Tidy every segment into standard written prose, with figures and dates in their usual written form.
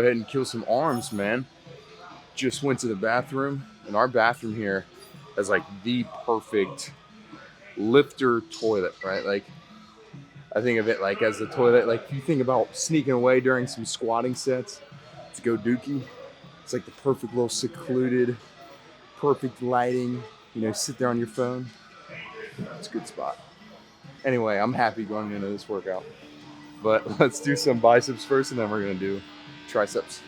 ahead and kill some arms, man. Just went to the bathroom, and our bathroom here is like the perfect lifter toilet, right? Like, I think of it like as the toilet, like you think about sneaking away during some squatting sets to go dookie. It's like the perfect little secluded, perfect lighting, you know, sit there on your phone. It's a good spot. Anyway, I'm happy going into this workout. But let's do some biceps first, and then we're gonna do triceps.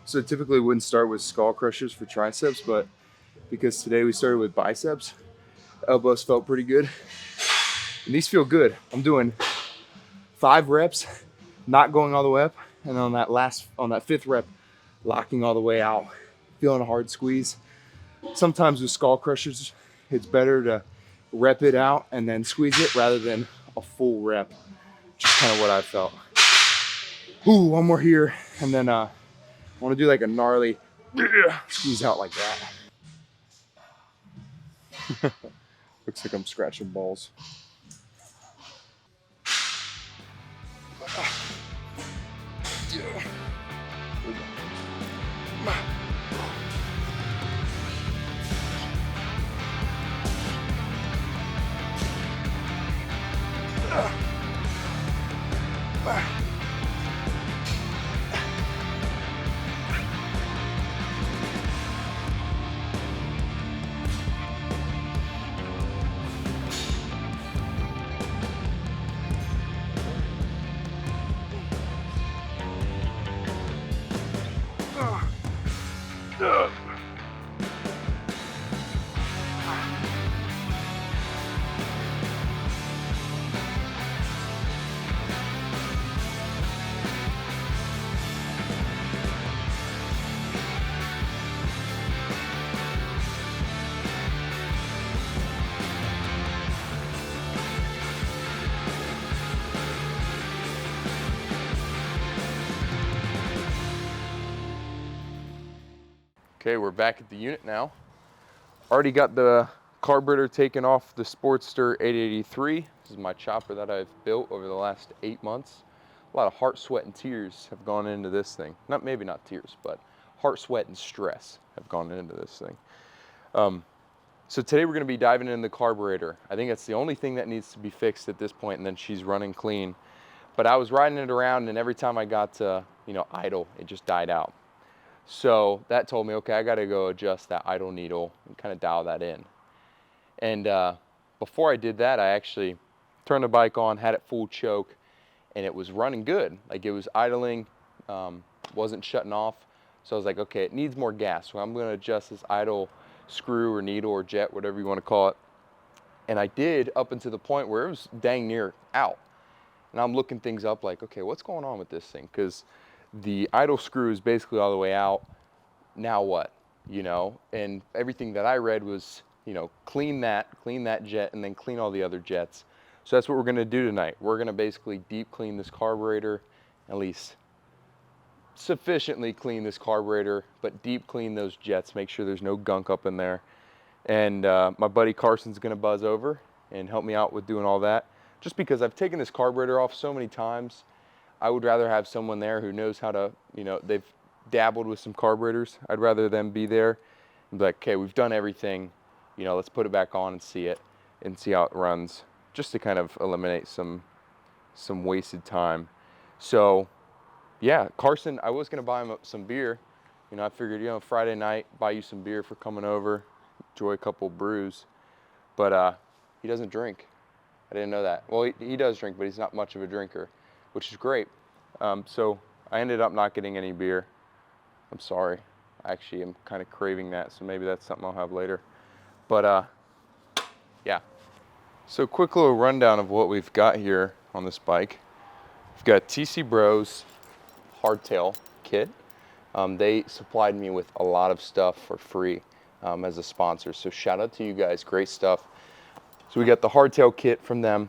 So typically wouldn't start with skull crushers for triceps, but because today we started with biceps, elbows felt pretty good. And these feel good. I'm doing 5 reps, not going all the way up, and on that 5th rep, locking all the way out, feeling a hard squeeze. Sometimes with skull crushers, it's better to rep it out and then squeeze it rather than a full rep. Just kind of what I felt. Ooh, one more here, and then I want to do like a gnarly squeeze out like that. Looks like I'm scratching balls. Okay, we're back at the unit now. Already got the carburetor taken off the Sportster 883. This is my chopper that I've built over the last 8 months. A lot of heart, sweat, and tears have gone into this thing. Maybe not tears, but heart, sweat, and stress have gone into this thing. So today we're gonna be diving into the carburetor. I think that's the only thing that needs to be fixed at this point, and then she's running clean. But I was riding it around, and every time I got to, idle, it just died out. So that told me, okay, I gotta go adjust that idle needle and kind of dial that in. And before I did that, I actually turned the bike on, had it full choke, and it was running good. Like, it was idling, wasn't shutting off. So I was like, okay, it needs more gas. So I'm gonna adjust this idle screw or needle or jet, whatever you wanna call it. And I did up until the point where it was dang near out. And I'm looking things up like, okay, what's going on with this thing? Because the idle screw is basically all the way out. Now what? And everything that I read was, clean that jet, and then clean all the other jets. So that's what we're gonna do tonight. We're gonna basically deep clean this carburetor, at least sufficiently clean this carburetor, but deep clean those jets, make sure there's no gunk up in there. And my buddy Carson's gonna buzz over and help me out with doing all that. Just because I've taken this carburetor off so many times, I would rather have someone there who knows how to, they've dabbled with some carburetors. I'd rather them be there and be like, okay, we've done everything, let's put it back on and see it and see how it runs, just to kind of eliminate some wasted time. So yeah, Carson, I was gonna buy him some beer. You know, I figured, you know, Friday night, buy you some beer for coming over, enjoy a couple brews. But he doesn't drink. I didn't know that. Well, he does drink, but he's not much of a drinker, which is great. So I ended up not getting any beer. I'm sorry. I actually am kind of craving that, so maybe that's something I'll have later. But yeah. So quick little rundown of what we've got here on this bike. We've got TC Bros hardtail kit. They supplied me with a lot of stuff for free as a sponsor. So shout out to you guys, great stuff. So we got the hardtail kit from them.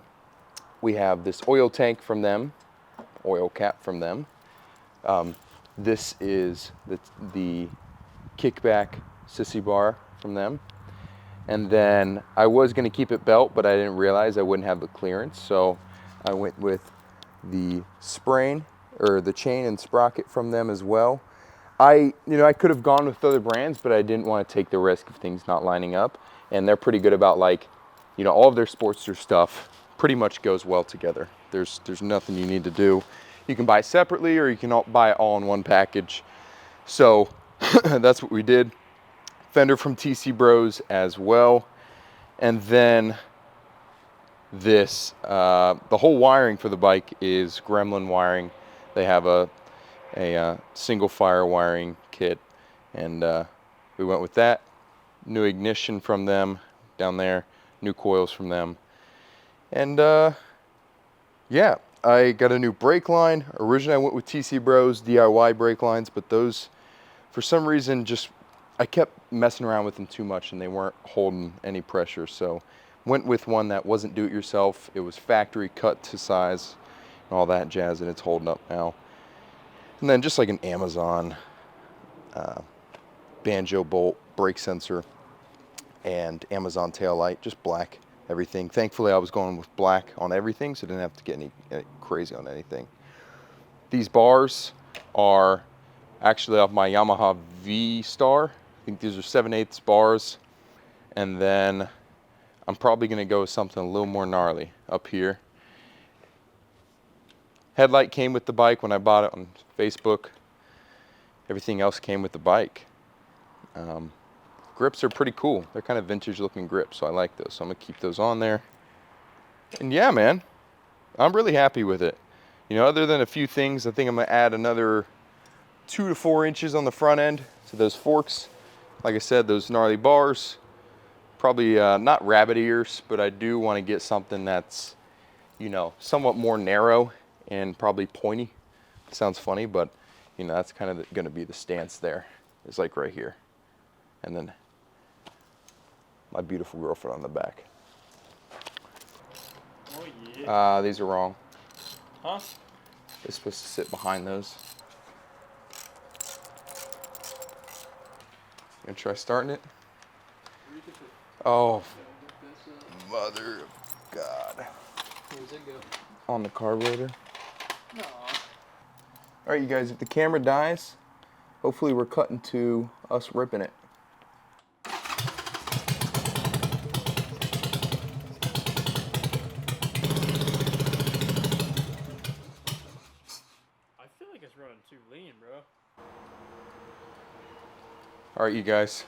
We have this oil tank from them, oil cap from them. This is the kickback sissy bar from them. And then I was gonna keep it belt, but I didn't realize I wouldn't have the clearance. So I went with the sprain, or the chain and sprocket from them as well. I could have gone with other brands, but I didn't want to take the risk of things not lining up. And they're pretty good about, like, you know, all of their Sportster stuff pretty much goes well together. There's nothing you need to do. You can buy separately, or you can buy it all in one package. So that's what we did. Fender from TC Bros as well. And then this, the whole wiring for the bike is Gremlin wiring. They have a single fire wiring kit, and we went with that. New ignition from them down there, new coils from them. And yeah, I got a new brake line. Originally I went with TC Bros DIY brake lines, but those, for some reason, I kept messing around with them too much and they weren't holding any pressure. So went with one that wasn't do-it-yourself. It was factory cut to size and all that jazz, and it's holding up now. And then just like an Amazon banjo bolt brake sensor and Amazon tail light, just black everything. Thankfully I was going with black on everything, so I didn't have to get any crazy on anything. These bars are actually off my Yamaha V-Star. I think these are 7/8 bars. And then I'm probably gonna go with something a little more gnarly up here. Headlight came with the bike when I bought it on Facebook. Everything else came with the bike. Grips are pretty cool. They're kind of vintage looking grips, so I like those. So I'm gonna keep those on there. And yeah, man, I'm really happy with it. You know, other than a few things, I think I'm gonna add another 2 to 4 inches on the front end to those forks. Like I said, those gnarly bars. Probably not rabbit ears, but I do want to get something that's, you know, somewhat more narrow and probably pointy. Sounds funny, but you know, that's kind of going to be the stance there. It's like right here. And then my beautiful girlfriend on the back. Oh yeah. These are wrong. Huh? They're supposed to sit behind those. Gonna try starting it? Oh, mother of God. Where's it go? On the carburetor. No. All right, you guys, if the camera dies, hopefully we're cutting to us ripping it. I feel like it's running too lean, bro. All right, you guys.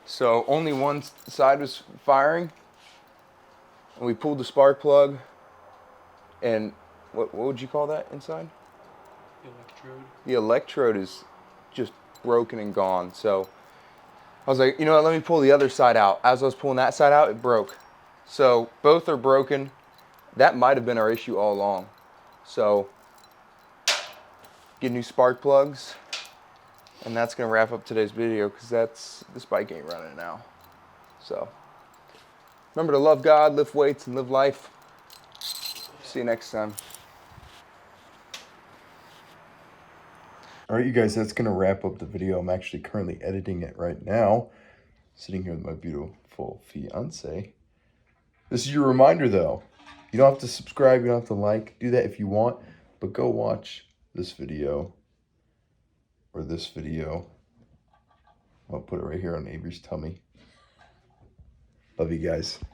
So only one side was firing, and we pulled the spark plug, and what would you call that inside? Electrode. The electrode is just broken and gone. So I was like, you know what, let me pull the other side out. As I was pulling that side out, it broke. So both are broken. That might have been our issue all along. So get new spark plugs. And that's gonna wrap up today's video, because this bike ain't running now. So remember to love God, lift weights, and live life. See you next time. All right, you guys, that's gonna wrap up the video. I'm actually currently editing it right now, sitting here with my beautiful fiance. This is your reminder, though. You don't have to subscribe, you don't have to like. Do that if you want, but go watch this video. Or this video. I'll put it right here on Avery's tummy. Love you guys.